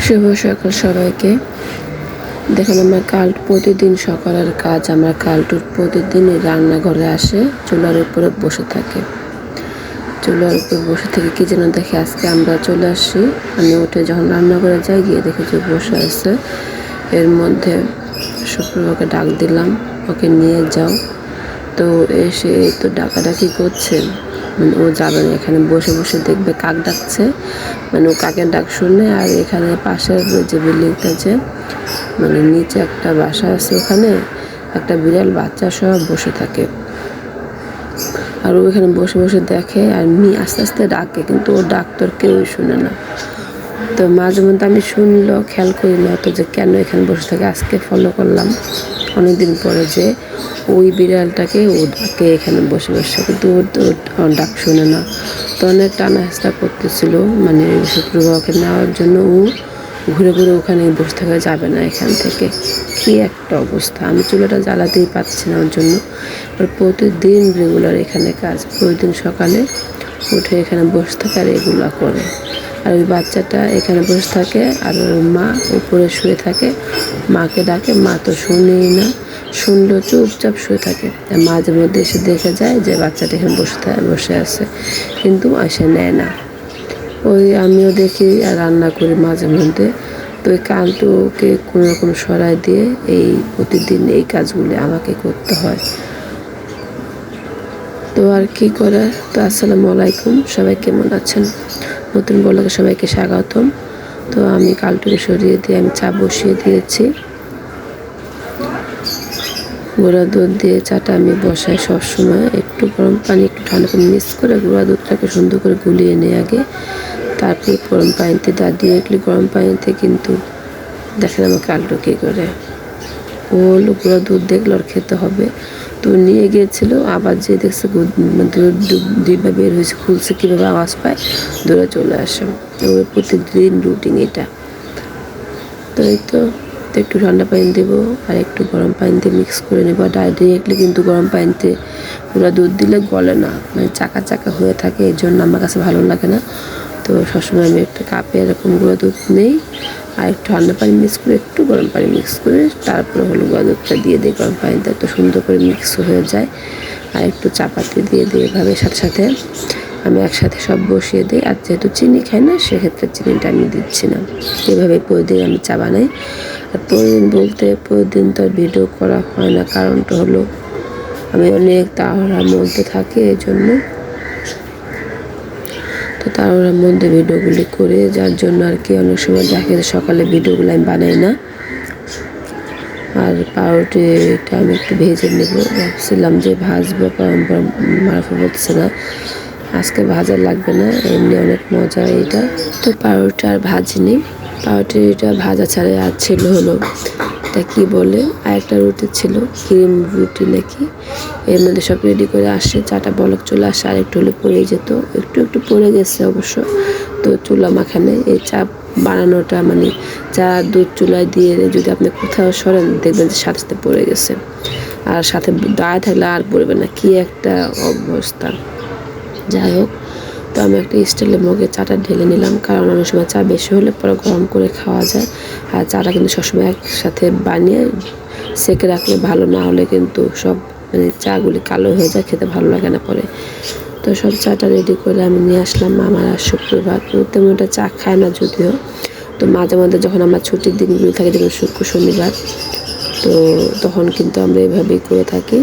শুভ সকাল সবাইকে। দেখেন আমার প্রতিদিন সকালের কাজ, আমার কালটুর প্রতিদিন রান্নাঘরে আসে, চুলার উপরে বসে থাকে। চুলার উপরে বসে থেকে কি যেন দেখে, আজকে আমরা চলে আসি। আমি উঠে যখন রান্নাঘরে যাই, গিয়ে দেখি যে বসে আছে। এর মধ্যে শুক্রবারকে ডাক দিলাম, ওকে নিয়ে যাও। তো এসে তো ডাকাডাকি করছে, মানে ও যাবে না, এখানে বসে বসে দেখবে কাক ডাকছে, মানে ও কাকের ডাক শুনে। আর এখানে পাশের যে বিল্ডিংটা, যে মানে নিচে একটা বাসা আছে, ওখানে একটা বিড়াল বাচ্চা সহ বসে থাকে। আর ও এখানে বসে বসে দেখে, আর আস্তে আস্তে ডাকে, কিন্তু ওর ডাক তোর কেউই শুনে না। তো মাঝে মধ্যে আমি শুনলেও খেয়াল করি না তো, যে কেন এখানে বসে থাকে। আজকে ফলো করলাম অনেকদিন পরে যে ওই বিড়ালটাকে ও ডাকে এখানে বসে বসে, কিন্তু ওর ডাক শুনে না। তো অনেক টানা হেঁচড়া করতেছিল, মানে শুক্রবারকে নেওয়ার জন্য। ও ঘুরে ঘুরে ওখানে বসে থাকা যাবে না এখান থেকে। কী একটা অবস্থা, আমি চুলাটা জ্বালাতেই পারছি না ওর জন্য। আর প্রতিদিন রেগুলার এখানে কাজ, প্রতিদিন সকালে উঠে এখানে বসে থাকে আর এগুলো করে। আর ওই বাচ্চাটা এখানে বসে থাকে, আর ওর মা উপরে শুয়ে থাকে। মাকে ডাকে, মা তো শুনেই না, শুনলেও চুপচাপ শুয়ে থাকে। মাঝে মধ্যে এসে দেখে যায় যে বাচ্চাটা এখানে বসে আছে, কিন্তু এসে নেয় না। ওই আমিও দেখি আর রান্না করি মাঝে মধ্যে। তো ওই কালটুকে কোনো রকম সরাই দিয়ে এই প্রতিদিন এই কাজগুলি আমাকে করতে হয়। তো আর কি করার। তো আসসালামু আলাইকুম, সবাই কেমন আছেন? নতুন ব্লগে সবাইকে স্বাগতম। তো আমি কালটুকে সরিয়ে দিয়ে আমি চা বসিয়ে দিয়েছি। গুঁড়া দুধ দিয়ে চাটা আমি বসাই সবসময়। একটু গরম পানি, একটু ঠান্ডা পানি মিক্স করে গুঁড়া দুধটাকে সুন্দর করে গুলিয়ে নিয়ে আগে, তারপরে গরম পানিতে দিয়ে রাখলে গরম পানিতে, কিন্তু দেখেন আমার কালটু কী করে। ও গুঁড়া দুধ দেখলে ওর খেতে হবে। তো নিয়ে গিয়েছিল, আবার যে দেখছে ডিব্বা বের হয়েছে, খুলছে, কীভাবে আওয়াজ পায়, দৌড়ে চলে আসে। ওর প্রতিদিন রুটিন এটা। তো এই তো একটু ঠান্ডা পানি দেবো আর একটু গরম পানিতে মিক্স করে নেবো। ডাইরেক্টলি কিন্তু গরম পানিতে গুঁড়া দুধ দিলে গলে না, মানে চাকা চাকা হয়ে থাকে, এই জন্য আমার কাছে ভালো লাগে না। তো সবসময় আমি একটা কাপে এরকম গুঁড়া দুধ নেই, আর একটু ঠান্ডা পানি মিক্স করে, একটু গরম পানি মিক্স করে, তারপরে হলো গুঁড়া দুধটা দিয়ে দিই গরম পানিতে, তো সুন্দর করে মিক্স হয়ে যায়। আর একটু চাপাতি দিয়ে দিই, এভাবে সাথে সাথে আমি একসাথে সব বসিয়ে দিই। আর যেহেতু চিনি খাই না, সেক্ষেত্রে চিনিটা আমি দিচ্ছি না। এভাবে প্রতিদিন আমি চা বানাই। আর প্রতিদিন বলতে প্রতিদিন তো ভিডিও করা হয় না, কারণটা হলো আমি অনেক তাড়াহুড়ার মধ্যে থাকি, এই জন্য। তো তাড়াহুড়ার মধ্যে ভিডিওগুলি করে, যার জন্য আর কি অনেক সময় দেখে সকালে ভিডিওগুলো আমি বানাই না। আর পাউরুটিটা আমি একটু ভেজে নেব, ভাবছিলাম যে ভাজবো, মারফা বলছে না আজকে ভাজা লাগবে না, এমনি অনেক মজা এটা। তো পাউরুটি আর ভাজিনি, পাউরুটিটা ভাজা ছাড়া আর ছিল হলো এটা কি বলে, আর একটা রুটি ছিল, ক্রিম রুটি নাকি। এর মধ্যে সব রেডি করে আসে, চাটা বলক চলে আসে, আর একটু হলে পড়ে যেত, একটু একটু পড়ে গেছে অবশ্য। তো চুলা মাখানে এই চা বানানোটা, মানে চা দুধ চুলায় দিয়ে যদি আপনি কোথাও সরেন, দেখবেন যে সাথে সাথে পড়ে গেছে। আর সাথে দাঁড়ায় থাকলে আর পড়বে না, কি একটা অবস্থা। যাই হোক, তো আমি একটা স্টিলের মগে চাটা ঢেলে নিলাম, কারণ অনেক সময় চা বেশি হলে পরে গরম করে খাওয়া যায়। আর চাটা কিন্তু সবসময় একসাথে বানিয়ে সেকে রাখলে ভালো, না হলে কিন্তু সব মানে চাগুলি কালো হয়ে যায়, খেতে ভালো লাগে না পরে। তো সব চাটা রেডি করে আমি নিয়ে আসলাম। আমার আর শুক্রবার তেমন একটা চা খায় না যদিও, তো মাঝে মাঝে যখন আমার ছুটির দিনগুলি থাকে, যেমন শুক্র শনিবার, তো তখন কিন্তু আমরা এভাবেই করে থাকি।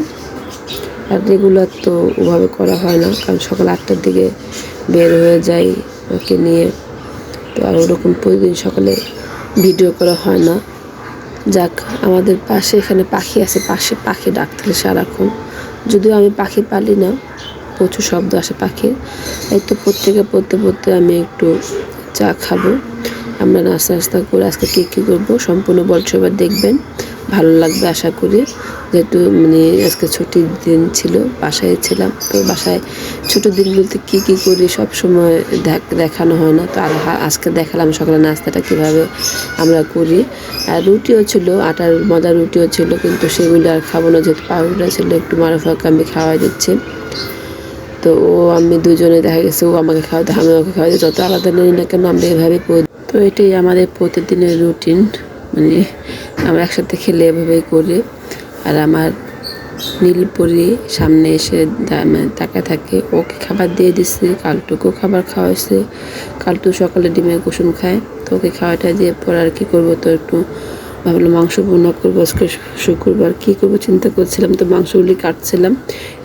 আর রেগুলার তো ওভাবে করা হয় না, কারণ সকাল 8টার দিকে বের হয়ে যাই ওকে নিয়ে। তো আর ওরকম প্রতিদিন সকালে ভিডিও করা হয় না। যাক, আমাদের পাশে এখানে পাখি আছে, পাশে পাখি ডাকতেছে সারাক্ষণ, যদিও আমি পাখি পালি না, প্রচুর শব্দ আসে পাখির। এই তো প্রত্যেকে পড়তে পড়তে আমি একটু চা খাবো। আমরা নাস্তা করে আজকে কী করবো সম্পূর্ণ সবার দেখবেন, ভালো লাগবে আশা করি। যেহেতু মানে আজকে ছুটির দিন ছিল, বাসায় ছিলাম। তো বাসায় ছোটো দিন বলতে কী করি সব সময় দেখানো হয় না। তো আর আজকে দেখালাম সকালে নাস্তাটা কীভাবে আমরা করি। আর রুটিও ছিল, আটার মজার রুটিও ছিল, কিন্তু সেগুলো আর খাবো না, যেহেতু পাউরুটা ছিল, একটু মারুফাকে আমি খাওয়াই দিচ্ছি। তো আমি দুজনে দেখা গেছে, ও আমাকে খাওয়াতে, আমি ওকে খাওয়াই, যত আলাদা নেই না কেন আমরা এভাবে। তো এটাই আমাদের প্রতিদিনের রুটিন, মানে আমরা একসাথে খেলে এভাবেই করি। আর আমার নীলপরি সামনে এসে মানে তাকায় থাকে, ওকে খাবার দিয়ে দিচ্ছি, কালটুকেও খাবার খাওয়াইছে। কালটু সকালে ডিমের কুসুম খায়, তো ওকে খাওয়াটা দিয়ে পর আর কি করবো, তো একটু ভাবলাম মাংস ভুনা করবো আজকে শুক্রবার, কী করবো চিন্তা করছিলাম, তো মাংসগুলি কাটছিলাম।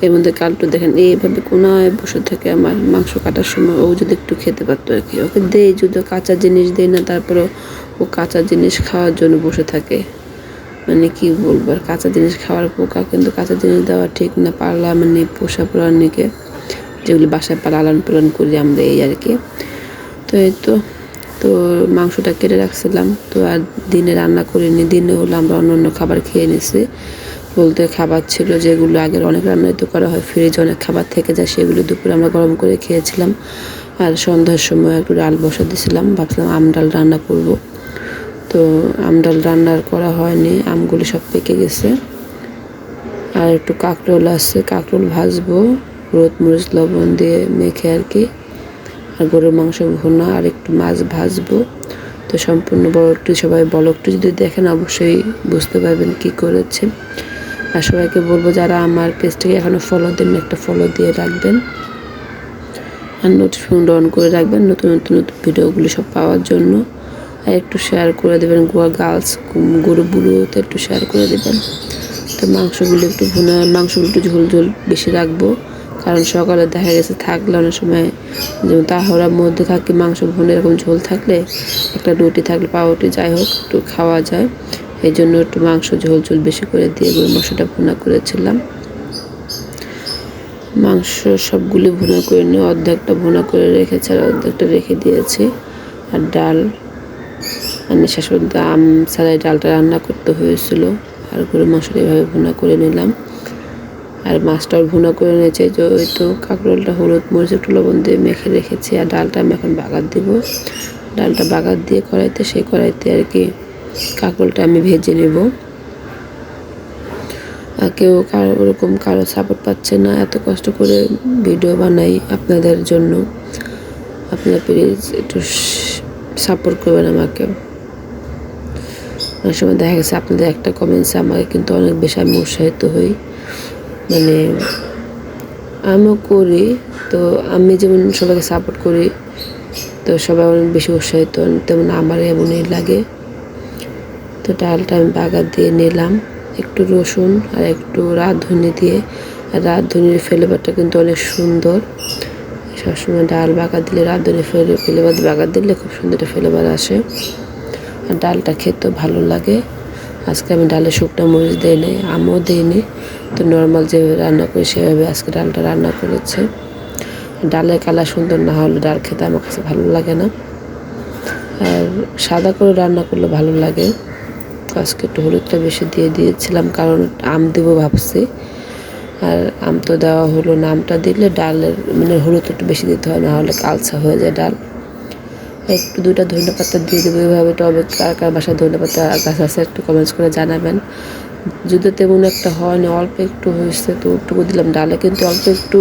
এর মধ্যে কালটু দেখেন এইভাবে কোনায় বসে থাকে আমার মাংস কাটার সময়, ও যদি একটু খেতে পারতো আর কি। ওকে দেই যদি কাঁচা জিনিস দেই না, তারপরেও ও কাঁচা জিনিস খাওয়ার জন্য বসে থাকে। মানে কি বলবো, আর কাঁচা জিনিস খাওয়ার পোকা, কিন্তু কাঁচা জিনিস দেওয়া ঠিক না। পারলা মানে পোষা প্রাণীকে যেগুলি বাসায় লালন পালন করি আমরা, এই আর কি। তো এই তো মাংসটা কেটে রাখছিলাম, তো আর দিনে রান্না করিনি। দিনে হলো আমরা অন্য খাবার খেয়ে নিছি, বলতে খাবার ছিল যেগুলো আগের অনেক রান্নাই তো করা হয়, ফ্রিজে অনেক খাবার থেকে যায়, সেগুলো দুপুরে আমরা গরম করে খেয়েছিলাম। আর সন্ধ্যার সময় একটু ডাল বসা দিয়েছিলাম, ভাবছিলাম আম ডাল রান্না করব। তো আম ডাল রান্নার করা হয়নি, আমগুলি সব পেকে গেছে। আর একটু কাঁকরোল আছে, কাঁকরোল ভাজবো হলুদ মরিচ লবণ দিয়ে মেখে আর কি। আর গরুর মাংস ভুনা আর একটু মাছ ভাজবো। তো সম্পূর্ণ ব্লগটি সবাই ব্লগটি যদি দেখেন অবশ্যই বুঝতে পারবেন কি করেছে। আর সবাইকে বলবো যারা আমার পেজটাকে এখনও ফলো দেন, একটা ফলো দিয়ে রাখবেন আর নোটিফিকেশন অন করে রাখবেন নতুন নতুন ভিডিওগুলি সব পাওয়ার জন্য। আর একটু শেয়ার করে দেবেন, গার্লস গরুগুলোতে একটু শেয়ার করে দেবেন। তো মাংসগুলো একটু মাংসগুলো একটু ঝোল ঝোল বেশি রাখবো, কারণ সকালে দেখা গেছে থাকলে অনেক সময় যেমন তাড়াহুড়ার মধ্যে থাকি, মাংস ভুনে এরকম ঝোল থাকলে একটা রুটি থাকলে পাউরুটি যাই হোক একটু খাওয়া যায়। এই জন্য একটু মাংস ঝোল ঝোল বেশি করে দিয়ে গরুর মাংসটা ভুনা করেছিলাম। মাংস সবগুলি ভুনা করে নিয়ে অর্ধেকটা ভুনা করে রেখেছে আর অর্ধেকটা রেখে দিয়েছি। আর ডাল আমি শেষ পর্যন্ত আম ছাড়াই ডালটা রান্না করতে হয়েছিল। আর গরুর মাংসটা এভাবে ভুনা করে নিলাম, আর মাছটাও ভুনা করে নিয়েছে। ওই তো কাঁকরোলটা হলুদ মরিচ একটু লবণ দিয়ে মেখে রেখেছি। আর ডালটা আমি এখন বাগার দিব, ডালটা বাগার দিয়ে কড়াইতে, সেই কড়াইতে আর কি কাঁকরোলটা আমি ভেজে নেব। আর কেউ কারো সাপোর্ট পাচ্ছে না, এত কষ্ট করে ভিডিও বানাই আপনাদের জন্য, আপনারা প্লিজ একটু সাপোর্ট করবেন আমাকে। অনেক সময় দেখা গেছে আপনাদের একটা কমেন্টসে আমাকে কিন্তু অনেক বেশি আমি উৎসাহিত হই, মানে আমিও করি। তো আমি যেমন সবাইকে সাপোর্ট করি, তো সবাই অনেক বেশি উৎসাহিত হন, তেমন আমার এমনই লাগে। তো ডালটা আমি বাগার দিয়ে নিলাম, একটু রসুন আর একটু রাঁধুনি দিয়ে। আর রাঁধুনির ফ্লেভারটা কিন্তু অনেক সুন্দর, সবসময় ডাল বাগার দিলে রাঁধুনি ফ্লেভার বাগার দিলে খুব সুন্দর একটা ফ্লেভার আসে। আর ডালটা খেতেও ভালো লাগে। আজকে আমি ডালে শুকনো মরিচ দিই নি, আমও দিইনি, তো নর্মাল যেভাবে রান্না করি সেভাবে আজকে ডালটা রান্না করেছে। ডালের কালার সুন্দর না হলে ডাল খেতে আমার কাছে ভালো লাগে না, আর সাদা করে রান্না করলে ভালো লাগে। আজকে একটু হলুদটা বেশি দিয়ে দিয়েছিলাম, কারণ আম দেবো ভাবছি। আর আম তো দেওয়া হলো না, আমটা দিলে ডালের মানে হলুদ একটু বেশি দিতে হয়, না হলে কালচা হয়ে যায় ডাল। একটু 2টা ধনে পাতা দিয়ে দেবো এইভাবে। টবে কার কার বাসায় ধনে পাতা গাছ আছে একটু কমেন্টস করে জানাবেন। যদি তেমন একটা হয়নি, অল্প একটু হয়েছে তো একটু দিলাম ডালে, কিন্তু অল্প একটু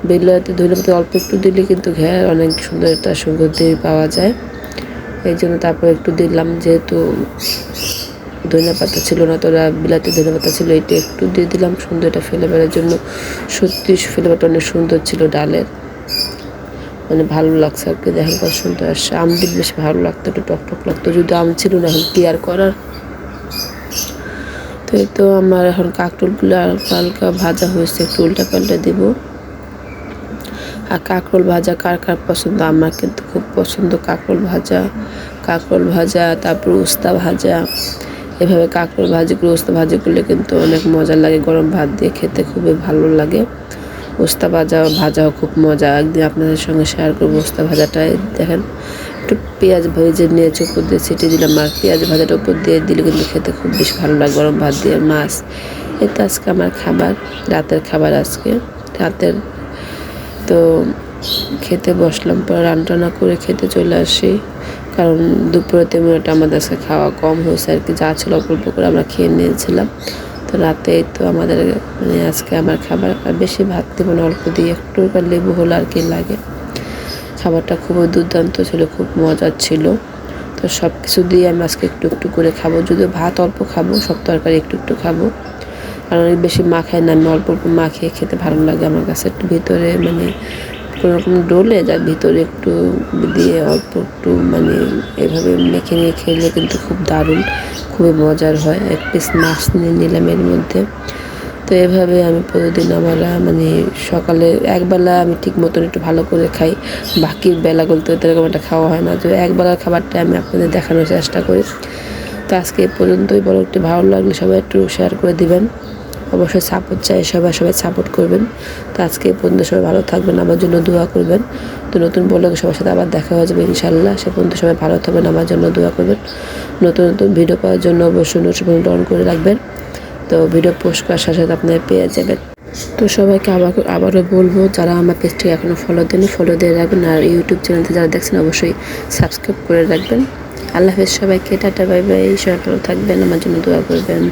বেলাতে ধনে পাতা অল্প একটু দিলে কিন্তু ঘ্যার অনেক সুন্দর একটা সুগন্ধি পাওয়া যায়। এই জন্য তারপর একটু দিলাম, যেহেতু ধনে পাতা ছিল না, তোরা বিলাতি ধনে পাতা ছিল, এটা একটু দিয়ে দিলাম সুন্দর একটা ফ্লেভারের জন্য। সত্যি ফ্লেভারটা অনেক সুন্দর ছিল ডালের, মানে ভালো লাগছে আর কি, দেখেন কত সুন্দর আসছে। আম দিলে বেশি ভালো লাগতো, একটু টকটক লাগতো, যদি আম ছিল না, এখন কি আর করার। তো এই তো আমার এখন কাঁকরোলগুলো হালকা ভাজা হয়েছে, একটু উল্টা পাল্টা দিব। আর কাঁকরোল ভাজা কার কার পছন্দ, আমার কিন্তু খুব পছন্দ কাঁকরোল ভাজা, তারপর উস্তা ভাজা। এভাবে কাঁকরোল ভাজিগুলো উস্তা ভাজি করলে কিন্তু অনেক মজা লাগে, গরম ভাত দিয়ে খেতে খুবই ভালো লাগে। উস্তা ভাজাও খুব মজা, একদিন আপনাদের সঙ্গে শেয়ার করবো উস্তা ভাজাটাই। দেখেন একটু পেঁয়াজ ভেজে নিয়েছে, উপর দিয়ে ছিটিয়ে দিলাম, আর পেঁয়াজ ভাজাটা উপর দিয়ে দিলে কিন্তু খেতে খুব বেশি ভালো লাগে গরম ভাত দিয়ে মাছ। এটা আজকে আমার খাবার, রাতের খাবার আজকে রাতের। তো খেতে বসলাম, পরে রান্না করে খেতে চলে আসি, কারণ দুপুরে তেমন একটা আমাদের আজকে খাওয়া কম হয়েছে আর কি, যা ছিল অল্প অল্প করে আমরা খেয়ে নিয়েছিলাম। তো রাতে তো আমাদের মানে আজকে আমার খাবার, আর বেশি ভাত দেবো না, অল্প দিয়ে একটু লেবু হলে আর কি লাগে। খাবারটা খুবই দুর্দান্ত ছিল, খুব মজার ছিল। তো সব কিছু দিয়ে আমি আজকে একটু একটু করে খাবো, যদিও ভাত অল্প খাবো, সব তরকারি একটু একটু খাবো। আর অনেক বেশি মাখাই না, আমি অল্প অল্প মাখিয়ে খেতে ভালো লাগে আমার কাছে। একটু ভিতরে মানে কোনো রকম ডলে যার ভিতরে একটু দিয়ে অল্প একটু মানে এভাবে মেখে নিয়ে খেলে কিন্তু খুব দারুণ, খুবই মজার হয়। এক পিস মাছ নিয়ে নিলাম এর মধ্যে। তো এভাবে আমি প্রতিদিন আমরা মানে সকালে একবেলা আমি ঠিক মতন একটু ভালো করে খাই, বাকি বেলাগুলোতে এরকম একটা খাওয়া হয় না। তো একবেলার খাবারটা আমি আপনাদের দেখানোর চেষ্টা করি। তো আজকে এই পর্যন্তই। বড় একটু ভালো লাগলে সবাই একটু শেয়ার করে দিবেন, অবশ্যই সাপোর্ট চাই, সবাই সাপোর্ট করবেন। তো আজকে এই পর্যন্ত সবাই ভালো থাকবেন, আমার জন্য দোয়া করবেন। তো নতুন ব্লগে সবার সাথে আবার দেখা হয়ে যাবে ইনশাল্লাহ। সে পর্যন্ত সবাই ভালো থাকবেন, আমার জন্য দোয়া করবেন। নতুন নতুন ভিডিও পাওয়ার জন্য অবশ্যই নোটিফিকেশন অন করে রাখবেন। তো ভিডিও পোস্ট করার সাথে সাথে আপনারা পেয়ে যাবেন। তো সবাইকে আবারও বলবো, যারা আমার পেজটিকে এখনও ফলো দেননি ফলো দিয়ে রাখবেন, আর ইউটিউব চ্যানেলতে যারা দেখছেন অবশ্যই সাবস্ক্রাইব করে রাখবেন। আল্লাহ হাফেজ সবাইকে, টাটা বাই বাই। সবাই ভালো থাকবেন, আমার জন্য দোয়া করবেন।